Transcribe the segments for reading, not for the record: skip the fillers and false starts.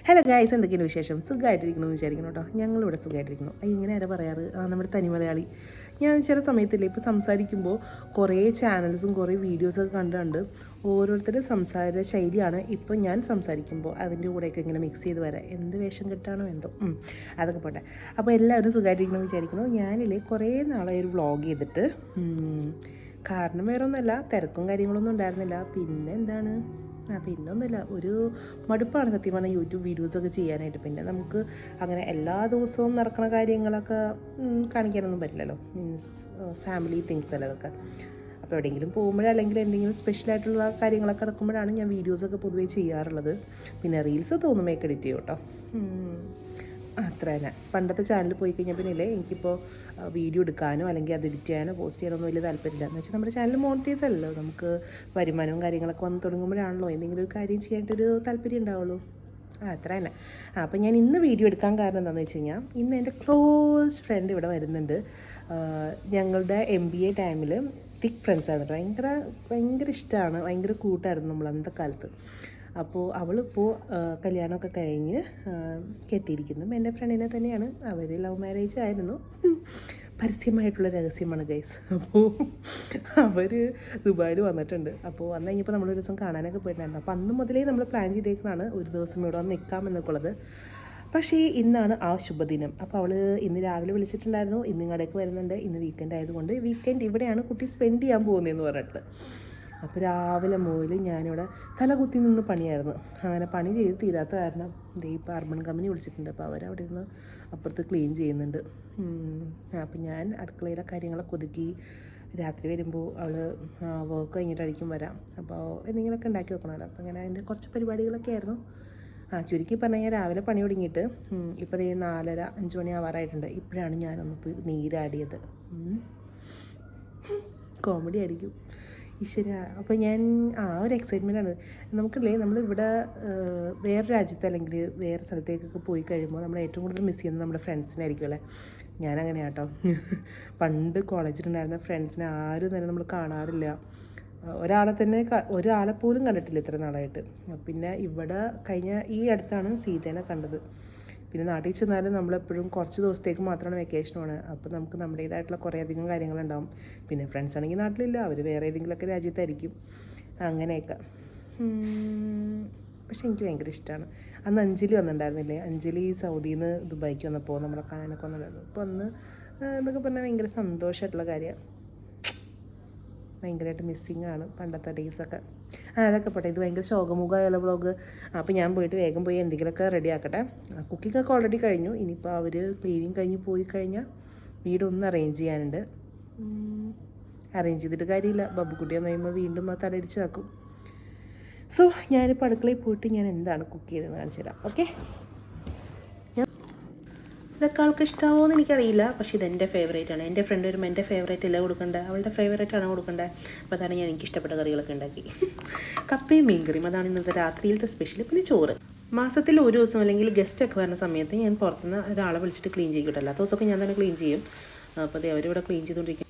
Hello guys, എന്തൊക്കെയാണ് വിശേഷം? സുഖമായിട്ടിരിക്കണമെന്ന് വിചാരിക്കണം കേട്ടോ. ഞങ്ങളിവിടെ സുഖമായിട്ടിരിക്കണം. ഇങ്ങനെ ആരാ പറയാറ്? നമ്മുടെ തനി മലയാളി. ഞാൻ ചില സമയത്തില്ലേ ഇപ്പോൾ സംസാരിക്കുമ്പോൾ കുറേ ചാനൽസും കുറേ വീഡിയോസൊക്കെ കണ്ടുകൊണ്ട് ഓരോരുത്തരുടെ സംസാര ശൈലിയാണ് ഇപ്പോൾ ഞാൻ സംസാരിക്കുമ്പോൾ അതിൻ്റെ കൂടെയൊക്കെ ഇങ്ങനെ മിക്സ് ചെയ്ത് വരാം. എന്ത് വേഷം കെട്ടാണോ എന്തോ, അതൊക്കെ പോട്ടെ. അപ്പോൾ എല്ലാവരും സുഖമായിട്ടിരിക്കണമെന്ന് വിചാരിക്കണം. ഞാനില്ലേ കുറേ നാളായി ഒരു വ്ളോഗ് ചെയ്തിട്ട്, കാരണം വേറെ ഒന്നുമല്ല, തിരക്കും കാര്യങ്ങളൊന്നും ഉണ്ടായിരുന്നില്ല. പിന്നെ എന്താണ്, പിന്നെ ഒന്നുമില്ല, ഒരു മടുപ്പാണ് സത്യം പറഞ്ഞാൽ യൂട്യൂബ് വീഡിയോസൊക്കെ ചെയ്യാനായിട്ട്. പിന്നെ നമുക്ക് അങ്ങനെ എല്ലാ ദിവസവും നടക്കുന്ന കാര്യങ്ങളൊക്കെ കാണിക്കാനൊന്നും പറ്റില്ലല്ലോ. മീൻസ് ഫാമിലി തിങ്സ് അല്ല അതൊക്കെ. അപ്പോൾ എവിടെയെങ്കിലും പോകുമ്പോഴോ അല്ലെങ്കിൽ എന്തെങ്കിലും സ്പെഷ്യലായിട്ടുള്ള കാര്യങ്ങളൊക്കെ നടക്കുമ്പോഴാണ് ഞാൻ വീഡിയോസൊക്കെ പൊതുവേ ചെയ്യാറുള്ളത്. പിന്നെ റീൽസ് തോന്നും മേക്ക് എഡിറ്റ് ചെയ്യും കേട്ടോ. അത്ര തന്നെ. പണ്ടത്തെ ചാനലിൽ പോയി കഴിഞ്ഞാൽ പിന്നെ ഇല്ലേ എനിക്കിപ്പോൾ വീഡിയോ എടുക്കാനോ അല്ലെങ്കിൽ അത് എഡിറ്റ് ചെയ്യാനോ പോസ്റ്റ് ചെയ്യാനോ ഒന്നും വലിയ താല്പര്യമില്ല. എന്ന് വെച്ചാൽ നമ്മുടെ ചാനൽ മോണിറ്റൈസ് അല്ലല്ലോ. നമുക്ക് വരുമാനവും കാര്യങ്ങളൊക്കെ വന്ന് തുടങ്ങുമ്പോഴാണല്ലോ എന്തെങ്കിലും ഒരു കാര്യം ചെയ്യാനായിട്ടൊരു താല്പര്യം ഉണ്ടാവുള്ളൂ. അത്ര തന്നെ. അപ്പോൾ ഞാൻ ഇന്ന് വീഡിയോ എടുക്കാൻ കാരണം എന്താണെന്ന് വെച്ച് കഴിഞ്ഞാൽ, ഇന്ന് എൻ്റെ ക്ലോസ് ഫ്രണ്ട് ഇവിടെ വരുന്നുണ്ട്. ഞങ്ങളുടെ MBA ടൈമിൽ തിക്ക് ഫ്രണ്ട്സ് ആയിരുന്നു. ഭയങ്കര ഇഷ്ടമാണ്, ഭയങ്കര കൂട്ടായിരുന്നു നമ്മൾ അന്നത്തെ കാലത്ത്. അപ്പോൾ അവളിപ്പോൾ കല്യാണമൊക്കെ കഴിഞ്ഞ് കെട്ടിയിരിക്കുന്നതും എൻ്റെ ഫ്രണ്ടിനെ തന്നെയാണ്. അവർ ലവ് മാരേജ് ആയിരുന്നു. പരസ്യമായിട്ടുള്ള രഹസ്യമാണ് ഗൈസ്. അപ്പോൾ അവർ ദുബായിൽ വന്നിട്ടുണ്ട്. അപ്പോൾ വന്നു കഴിഞ്ഞപ്പോൾ നമ്മളൊരു ദിവസം കാണാനൊക്കെ പോയിട്ടുണ്ടായിരുന്നു. അപ്പോൾ അന്ന് മുതലേ നമ്മൾ പ്ലാൻ ചെയ്തേക്കാണ് ഒരു ദിവസം ഇവിടെ വന്ന് നിൽക്കാമെന്നൊക്കെ ഉള്ളത്. പക്ഷേ ഇന്നാണ് ആ ശുഭദിനം. അപ്പോൾ അവൾ ഇന്ന് രാവിലെ വിളിച്ചിട്ടുണ്ടായിരുന്നു, ഇന്ന് ഇങ്ങോട്ടേക്ക് വരുന്നുണ്ട്, ഇന്ന് വീക്കെൻഡ് ആയതുകൊണ്ട് വീക്കെൻഡ് ഇവിടെയാണ് കുട്ടി സ്പെൻഡ് ചെയ്യാൻ പോകുന്നതെന്ന് പറഞ്ഞിട്ട്. അപ്പോൾ രാവിലെ മുതൽ ഞാനിവിടെ തലകുത്തി നിന്ന് പണിയായിരുന്നു. അങ്ങനെ പണി ചെയ്ത് തീരാത്ത കാരണം ഇപ്പോൾ അർബൻ കമ്പനി വിളിച്ചിട്ടുണ്ട്. അപ്പോൾ അവരവിടെ ഇരുന്ന് അപ്പുറത്ത് ക്ലീൻ ചെയ്യുന്നുണ്ട്. അപ്പോൾ ഞാൻ അടുക്കളയിലെ കാര്യങ്ങളൊക്കെ ഒതുക്കി രാത്രി വരുമ്പോൾ അവൾ വർക്ക് കഴിഞ്ഞിട്ടായിരിക്കും വരാം. അപ്പോൾ എന്തെങ്കിലുമൊക്കെ ഉണ്ടാക്കി വെക്കണമല്ലോ. അപ്പോൾ അങ്ങനെ അതിൻ്റെ കുറച്ച് പരിപാടികളൊക്കെ ആയിരുന്നു. ചുരുക്കി പറഞ്ഞു കഴിഞ്ഞാൽ രാവിലെ പണി തുടങ്ങിയിട്ട് ഇപ്പോൾ 4:30-5 മണി ആവാറായിട്ടുണ്ട്. ഇപ്പോഴാണ് ഞാനൊന്ന് നീരാടിയത്. കോമഡി ആയിരിക്കും ഈശ്വര. അപ്പോൾ ഞാൻ ഒരു എക്സൈറ്റ്മെൻറ്റാണ്. നമുക്കില്ലേ, നമ്മളിവിടെ വേറെ രാജ്യത്ത് അല്ലെങ്കിൽ വേറെ സ്ഥലത്തേക്കൊക്കെ പോയി കഴിയുമ്പോൾ നമ്മൾ ഏറ്റവും കൂടുതൽ മിസ് ചെയ്യുന്നത് നമ്മുടെ ഫ്രണ്ട്സിനായിരിക്കും അല്ലേ. ഞാനങ്ങനെയാണ് കേട്ടോ. പണ്ട് കോളേജിലുണ്ടായിരുന്ന ഫ്രണ്ട്സിനെ ആരും തന്നെ നമ്മൾ കാണാറില്ല. ഒരാളെ പോലും കണ്ടിട്ടില്ല ഇത്ര നാളായിട്ട്. പിന്നെ ഇവിടെ കഴിഞ്ഞ ഈ അടുത്താണ് സീതേനെ കണ്ടത്. പിന്നെ നാട്ടിൽ ചെന്നാലും നമ്മളെപ്പോഴും കുറച്ച് ദിവസത്തേക്ക് മാത്രമാണ് വെക്കേഷനാണ്. അപ്പോൾ നമുക്ക് നമ്മുടേതായിട്ടുള്ള കുറേ അധികം കാര്യങ്ങളുണ്ടാവും. പിന്നെ ഫ്രണ്ട്സ് ആണെങ്കിൽ നാട്ടിലില്ല, അവർ വേറെ ഏതെങ്കിലുമൊക്കെ രാജ്യത്തായിരിക്കും. അങ്ങനെയൊക്കെ. പക്ഷെ എനിക്ക് ഭയങ്കര ഇഷ്ടമാണ്. അന്ന് അഞ്ജലി വന്നിട്ടുണ്ടായിരുന്നില്ലേ, അഞ്ജലി സൗദിയിൽ നിന്ന് ദുബായിക്ക് വന്നപ്പോൾ നമ്മളെ കാണാനൊക്കെ വന്നിട്ടുണ്ടായിരുന്നു. അപ്പോൾ അന്ന് എന്നൊക്കെ പറഞ്ഞാൽ ഭയങ്കര സന്തോഷമായിട്ടുള്ള കാര്യമാണ്. ഭയങ്കരമായിട്ട് മിസ്സിങ് ആണ് പണ്ടത്തെ ഡേയ്സൊക്കെ. അതൊക്കെ പോട്ടെ, ഇത് ഭയങ്കര ശോകമുഖമായുള്ള വ്ളോഗ്. അപ്പോൾ ഞാൻ പോയിട്ട് വേഗം പോയി എന്തെങ്കിലുമൊക്കെ റെഡി ആക്കട്ടെ. കുക്കിങ്ങൊക്കെ ഓൾറെഡി കഴിഞ്ഞു. ഇനിയിപ്പോൾ അവർ ക്ലീനിങ് കഴിഞ്ഞ് പോയി കഴിഞ്ഞാൽ വീടൊന്ന് അറേഞ്ച് ചെയ്യാനുണ്ട്. അറേഞ്ച് ചെയ്തിട്ട് കാര്യമില്ല, ബബ്ബുക്കുട്ടി എന്ന് പറയുമ്പോൾ വീണ്ടും അത് തലയിടിച്ച് വെക്കും. സോ ഞാനിപ്പോൾ അടുക്കളയിൽ പോയിട്ട് ഞാൻ എന്താണ് കുക്ക് ചെയ്തതെന്ന് കാണിച്ചു തരാം. ഓക്കെ, ഇതൊക്കെ ആൾക്ക് ഇഷ്ടമാവുമെന്ന് എനിക്കറിയില്ല, പക്ഷേ ഇതെൻ്റെ ഫേവറേറ്റാണ്. എൻ്റെ ഫ്രണ്ട് വരുമ്പോൾ എൻ്റെ ഫേവറേറ്റ് അല്ല കൊടുക്കേണ്ടത്, അവളുടെ ഫേവറേറ്റാണ് കൊടുക്കേണ്ടത്. അപ്പോൾ അതാണ് ഞാൻ എനിക്കിഷ്ടപ്പെട്ട കറികളൊക്കെ ഉണ്ടാക്കി. കപ്പയും മീൻകറിയും, അതാണ് ഇന്നത്തെ രാത്രിയിലത്തെ സ്പെഷ്യൽ. പിന്നെ ചോറ്. മാസത്തിൽ ഒരു ദിവസം അല്ലെങ്കിൽ ഗസ്റ്റൊക്കെ വരുന്ന സമയത്ത് ഞാൻ പുറത്തുനിന്ന് ഒരാളെ വിളിച്ചിട്ട് ക്ലീൻ ചെയ്യിക്കട്ടെ. അല്ലാത്ത ദിവസമൊക്കെ ഞാൻ തന്നെ ക്ലീൻ ചെയ്യും. അപ്പോൾ അതേ അവരിവിടെ ക്ലീൻ ചെയ്തുകൊണ്ടിരിക്കും.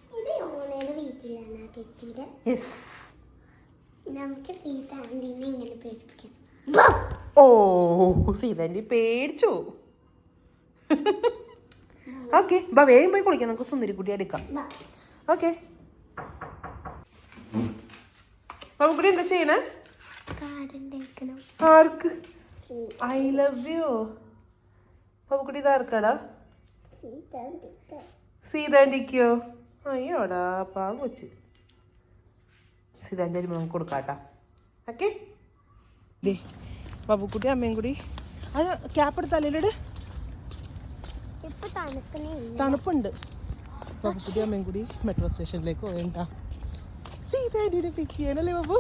ഓ, സീതാൻ്റെ പേടിച്ചോ? ഓക്കെ, വേഗം പോയി കുളിക്കാം, നമുക്ക് സുന്ദരിക്കുട്ടി എടുക്കാം. ഓക്കെ, ബാബുക്കുട്ടി എന്താ ചെയ്യണേ? ആർക്ക്? I love you. ബാബുക്കുട്ടി ഇതാർക്കാടാ? സീതാൻ്റിക്കോ? അയ്യോടാ പാവ വെച്ച്. സീതാൻ്റെ അരിമ നമുക്ക് കൊടുക്കാട്ടാ. ഓക്കെ, ബാബുക്കുട്ടി അമ്മയും കൂടി അത് ക്യാപ്പ് എടുത്ത് തലയിലിട്. തണുപ്പുണ്ട്. ബാബുക്കുട്ടി അമ്മയും കൂടി മെട്രോ സ്റ്റേഷനിലേക്ക് പോകണ്ട. സീതാൻ്റിനെ പിക്ക് ചെയ്യാനല്ലേ ബാബു?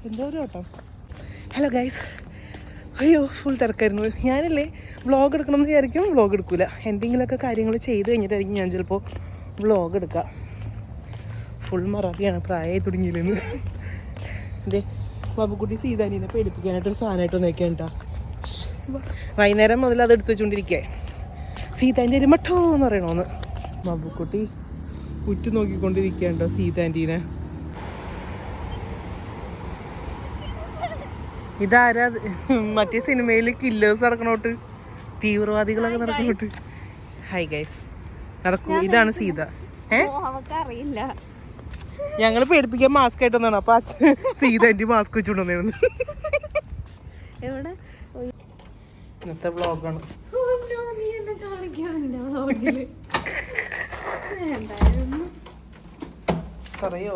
എന്താ ഒരു ഓട്ടം. ഹലോ ഗൈസ്, അയ്യോ ഫുൾ തിരക്കായിരുന്നു. ഞാനല്ലേ വ്ളോഗ് എടുക്കണം എന്ന് വിചാരിക്കും, വ്ളോഗ് എടുക്കില്ല. എന്തെങ്കിലുമൊക്കെ കാര്യങ്ങൾ ചെയ്ത് കഴിഞ്ഞിട്ടായിരിക്കും ഞാൻ ചിലപ്പോൾ വ്ളോഗ് എടുക്കുക. ഫുൾ മറാഠിയാണ്, പ്രായമായി തുടങ്ങിയില്ലെന്ന്. അതെ, ബാബുക്കുട്ടി സീതാനീനെ പേടിപ്പിക്കാനായിട്ടൊരു സാധനമായിട്ട് നോക്കിയാണ്ട. വൈകുന്നേരം മുതൽ അത് എടുത്തു വെച്ചുകൊണ്ടിരിക്കുക. സീതാൻ്റെ ഒരു മട്ടോ എന്ന് പറയണമെന്ന്. ബാബുക്കുട്ടി ഉറ്റു നോക്കിക്കൊണ്ടിരിക്കുകയുണ്ടോ? ഇതാരാ? മറ്റേ സിനിമയിൽ കില്ലേഴ്സ് നടക്കണോട്ട്, തീവ്രവാദികളൊക്കെ നടക്കണോട്ട്. ഹൈ ഗൈസ്, നടക്കൂ. ഇതാണ് സീത. അറിയില്ല, ഞങ്ങള് പേടിപ്പിക്കാൻ മാസ്ക് ആയിട്ട് വന്നാണ്. അപ്പൊ സീത എന്റെ മാസ്ക് വെച്ചോണ്ടിരുന്നു. ഇന്നത്തെ വ്ളോഗാണ്. പറയോ?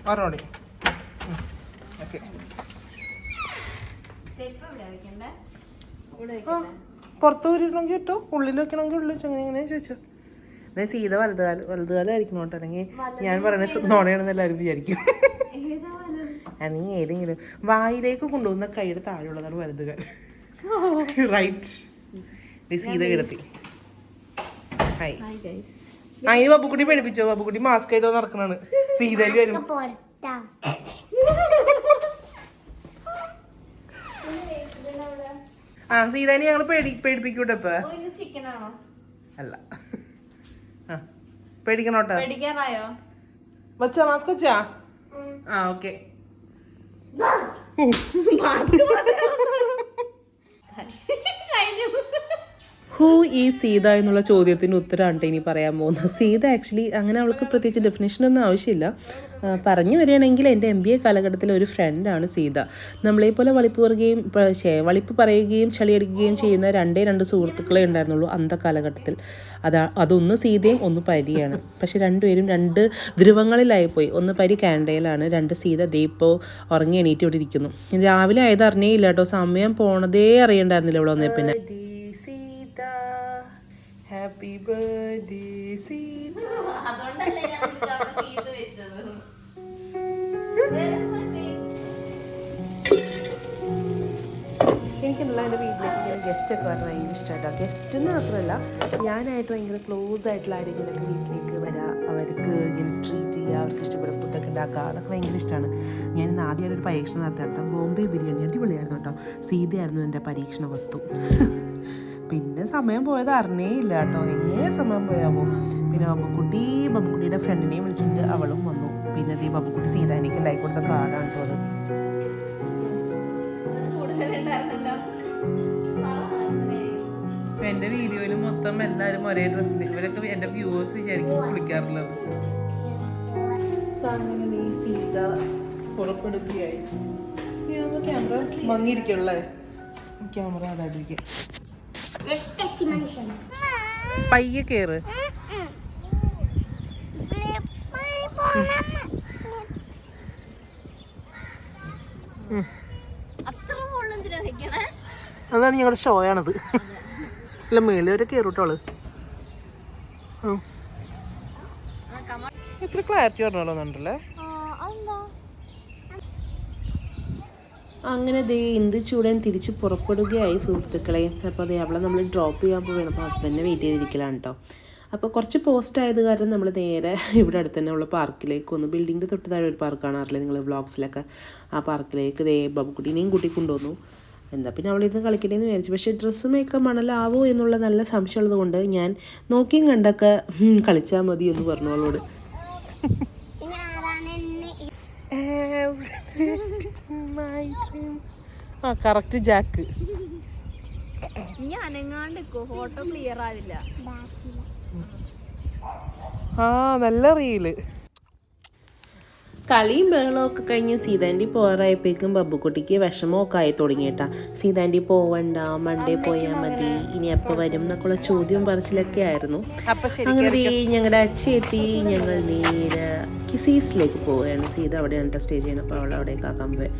പറഞ്ഞോടി. ഓക്കെ, പുറത്ത് ഊരിക്കണമെങ്കിൽ കേട്ടോ, ഉള്ളിൽ വെക്കണമെങ്കിൽ ഉള്ളിൽ വെച്ചു. അങ്ങനെ എങ്ങനെ ചോദിച്ചോ. എന്നാൽ സീത വലതുകാലമായിരിക്കണം കേട്ടോ, അല്ലെങ്കിൽ ഞാൻ പറയുന്നത് നോണയാണെന്ന് എല്ലാവരും വിചാരിക്കും. അല്ലെങ്കിൽ ഏതെങ്കിലും വായിലേക്ക് കൊണ്ടുപോകുന്ന കൈയുടെ താഴെയുള്ളതാണ് വലതുകാലം. റൈറ്റ്. സീത കിടത്തി. ഹായ്. അതിന് ബബുക്കുട്ടി പഠിപ്പിച്ചോ? ബബുക്കുട്ടി മാസ്ക് ആയിട്ടോ നടക്കണാണ്. സീതയിൽ വരും. ആ സീതാനി ഞങ്ങള് പേടിപ്പിക്കൂട്ടെ ഇപ്പൊ. അല്ല, പേടിക്കണോട്ടെ. വച്ചാ മാസ്ക് വച്ചാ? ആ ഓക്കെ. ഹൂ ഈ സീത എന്നുള്ള ചോദ്യത്തിന് ഉത്തരമാണ് ഇനി പറയാൻ പോകുന്നത്. സീത ആക്ച്വലി അങ്ങനെ അവൾക്ക് പ്രത്യേകിച്ച് ഡെഫിനേഷനൊന്നും ആവശ്യമില്ല. പറഞ്ഞു വരികയാണെങ്കിൽ എൻ്റെ MBA കാലഘട്ടത്തിലെ ഒരു ഫ്രണ്ടാണ് സീത. നമ്മളെപ്പോലെ വളിപ്പ് പറയുകയും ചളിയടിക്കുകയും ചെയ്യുന്ന രണ്ട് സുഹൃത്തുക്കളെ ഉണ്ടായിരുന്നുള്ളൂ അന്ത കാലഘട്ടത്തിൽ. അതൊന്ന് സീതയും ഒന്ന് പരിയാണ്. പക്ഷെ രണ്ടുപേരും രണ്ട് ധ്രുവങ്ങളിലായിപ്പോയി. ഒന്ന് പരി കാനഡയിലാണ്, രണ്ട് സീത ഇപ്പോൾ ഉറങ്ങി എണീറ്റ് ഇവിടെ ഇരിക്കുന്നു. രാവിലെ ആയത് അറിഞ്ഞേ ഇല്ല കേട്ടോ, സമയം പോണതേ അറിയണ്ടായിരുന്നില്ല ഇവിടെ വന്നേ. പിന്നെ ഹാപ്പി ബർത്ത്ഡേ സീത. എനിക്കുള്ള എൻ്റെ വീട്ടിലേക്ക് ഇങ്ങനെ ഗസ്റ്റൊക്കെ വരാൻ ഭയങ്കര ഇഷ്ടമായിട്ടാണ്. ഗസ്റ്റ് എന്ന് മാത്രമല്ല, ഞാനായിട്ട് ഭയങ്കര ക്ലോസ് ആയിട്ടുള്ള ആരെങ്കിലുമൊക്കെ വീട്ടിലേക്ക് വരാം, അവർക്ക് ഇങ്ങനെ ട്രീറ്റ് ചെയ്യുക, അവർക്ക് ഇഷ്ടപ്പെടുന്ന ഫുഡൊക്കെ ഉണ്ടാക്കുക, അതൊക്കെ ഭയങ്കര ഇഷ്ടമാണ്. ഞാൻ ഇന്ന് ആദ്യമായിട്ട് ഒരു പരീക്ഷണം നടത്താം കേട്ടോ. ബോംബെ ബിരിയാണി അടിപൊളിയായിരുന്നു കേട്ടോ. സീതയായിരുന്നു എൻ്റെ പരീക്ഷണ വസ്തു. പിന്നെ സമയം പോയത് അറിഞ്ഞേ ഇല്ല കേട്ടോ. എങ്ങനെ സമയം പോയാവോ. പിന്നെ ബബുക്കുട്ടിയുടെ ഫ്രണ്ടിനെയും വിളിച്ചിട്ട് അവളും വന്നു. പിന്നെ ഈ ബബുക്കുട്ടി സീതാനിക്ക് ഉണ്ടാക്കി കൊടുത്ത കാർഡാണ് കേട്ടോ അത്. എൻ്റെ വീഡിയോയിൽ മൊത്തം എല്ലാവരും ഒരേ ഡ്രസ്സിൽ. ഇവരൊക്കെ എൻ്റെ വ്യൂവേഴ്സ് വിചാരിക്കും കുളിക്കാറുള്ളത്. അങ്ങനെ നീ സീത പുറപ്പെടുകയായി. ക്യാമറ മങ്ങിയിരിക്കണല്ലേ? ക്യാമറ അതായിരിക്കും. പയ്യെ കേറ്. അതാണ് ഞങ്ങളുടെ ഷോ ആണത്. അല്ല മേലെ വരെ കയറൂട്ടോള്. ഇത്ര ക്ലാരിറ്റി പറഞ്ഞോളൂന്നുണ്ടല്ലേ. അങ്ങനെ ഇന്ത് ചൂടൻ തിരിച്ച് പുറപ്പെടുകയായി സുഹൃത്തുക്കളെ. അപ്പോൾ അവളെ നമ്മൾ ഡ്രോപ്പ് ചെയ്യാൻ പോവുകയാണ്. അപ്പോൾ ഹസ്ബൻഡിനെ വെയിറ്റ് ചെയ്തിരിക്കലാണ് കേട്ടോ. അപ്പോൾ കുറച്ച് പോസ്റ്റ് ആയത് കാരണം നമ്മൾ നേരെ ഇവിടെ അടുത്ത് തന്നെ ഉള്ള പാർക്കിലേക്ക് വന്നു. ബിൽഡിങ്ങിൻ്റെ തൊട്ട് താഴെ ഒരു പാർക്ക് കാണാറില്ലേ നിങ്ങൾ വ്ളോഗ്സിലൊക്കെ? ആ പാർക്കിലേക്ക് ബബുക്കുട്ടീനെയും കൂട്ടി കൊണ്ടുവന്നു. എന്താ പിന്നെ അവളിരുന്ന് കളിക്കട്ടെ എന്ന് വിചാരിച്ചു. പക്ഷേ ഡ്രസ്സ് മേക്കപ്പ് മണലാവോ എന്നുള്ള നല്ല സംശയമുള്ളത് കൊണ്ട് ഞാൻ നോക്കിയും കണ്ടൊക്കെ കളിച്ചാൽ മതി എന്ന് പറഞ്ഞു അവളോട്. ആ കറക്റ്റ് ജാക്ക്. ഫോട്ടോ ക്ലിയർ ആവില്ല. ആ നല്ല റീല്. കളിയും ബഹളമൊക്കെ കഴിഞ്ഞ് സീതാൻറ്റി പോകാറായപ്പോഴേക്കും ബബ്ബുക്കുട്ടിക്ക് വിഷമമൊക്കെ ആയി തുടങ്ങിയിട്ടാ. സീതാൻറ്റി പോവണ്ട, മൺഡേ പോയാൽ മതി, ഇനി എപ്പോൾ വരും എന്നൊക്കെയുള്ള ചോദ്യവും പറച്ചിലൊക്കെ ആയിരുന്നു. അങ്ങനെ ഞങ്ങളുടെ അച്ഛയെത്തി. ഞങ്ങൾ നേരെ കിസീസിലേക്ക് പോവുകയാണ്. സീത അവിടെയാണ് സ്റ്റേ ചെയ്യണം. അപ്പോൾ അവൾ അവിടേക്ക് ആക്കാൻ പോയി.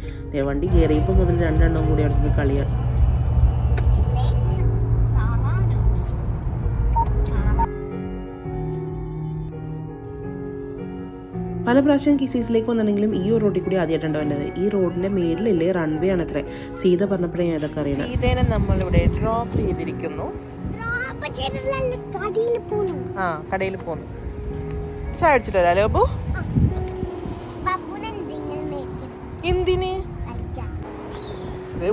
വണ്ടി കയറിയപ്പോൾ മുതൽ രണ്ടെണ്ണം കൂടി അവിടെ നിന്ന് കളിയാണ്. പല പ്രാവശ്യം കിസീസിലേക്ക് വന്നിട്ടുണ്ടെങ്കിലും ഈ ഒരു റോഡിൽ കൂടി ആദ്യമായിട്ടാണ് വേണ്ടത്. ഈ റോഡിൻ്റെ മേളിലല്ലേ റൺവേ ആണ് അത്രേ. സീത പറഞ്ഞപ്പോഴേ ഞാൻ അതൊക്കെ അറിയണം. സീതേനെ നമ്മളിവിടെ ഡ്രോപ്പ് ചെയ്തിരിക്കുന്നു. ആ കടയിൽ പോന്നു. ചായ അടിച്ചിട്ടല്ലോ അബു? എന്തിന്?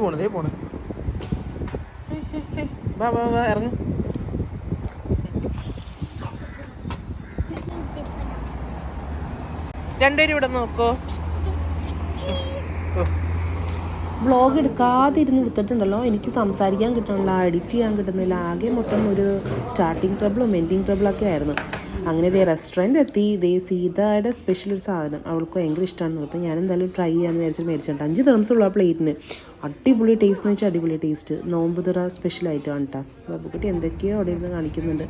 പോണ് ഇറങ്ങും. രണ്ടുപേരും ഇവിടെ നോക്കോ. വ്ളോഗ് എടുക്കാതെ ഇരുന്ന് എടുത്തിട്ടുണ്ടല്ലോ, എനിക്ക് സംസാരിക്കാൻ കിട്ടണില്ല, എഡിറ്റ് ചെയ്യാൻ കിട്ടുന്നില്ല. ആകെ മൊത്തം ഒരു സ്റ്റാർട്ടിങ് ട്രബിളും എൻഡിങ് ട്രബിളൊക്കെ ആയിരുന്നു. അങ്ങനെ ഇതേ റെസ്റ്റോറൻറ്റ് എത്തി. ഇതേ സീതയുടെ സ്പെഷ്യൽ ഒരു സാധനം അവൾക്ക് ഭയങ്കര ഇഷ്ടമാണ്. അപ്പോൾ ഞാൻ എന്തായാലും ട്രൈ ചെയ്യാമെന്ന് വിചാരിച്ചിട്ട് മേടിച്ചിട്ടുണ്ട്. 5 ദിർഹംസുള്ള ആ പ്ലേറ്റിന്. അടിപൊളി ടേസ്റ്റ് എന്ന് വെച്ചാൽ അടിപൊളി ടേസ്റ്റ്. നോമ്പ് തുറ സ്പെഷ്യൽ ആയിട്ടാണ് കേട്ടോ. ബാബുക്കുട്ടി എന്തൊക്കെയോ അവിടെ ഇരുന്ന് കാണിക്കുന്നുണ്ട്.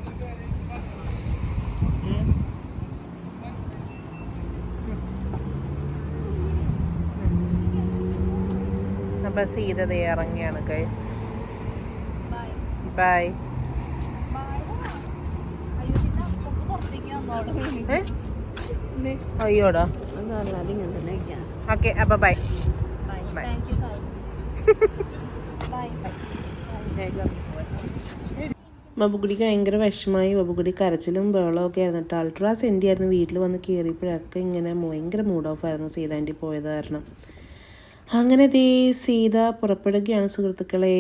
അപ്പം സീത ഇറങ്ങിയാണ് ഗൈസ്. ബൈ. അയ്യോടാ. ഓക്കെ അപ്പം ബൈ. ബബുക്കുടിക്ക് ഭയങ്കര വിഷമമായി. ബബുക്കുടി കരച്ചിലും ബഹളവും ഒക്കെ ആയിരുന്നു കേട്ടോ. അൾട്രാ സെൻറ്റി ആയിരുന്നു. വീട്ടിൽ വന്ന് കയറിയപ്പോഴൊക്കെ ഇങ്ങനെ ഭയങ്കര മൂഡ് ഓഫ് ആയിരുന്നു സീത ആൻറ്റി പോയത് കാരണം. അങ്ങനെ സീത പുറപ്പെടുകയാണ് സുഹൃത്തുക്കളെ.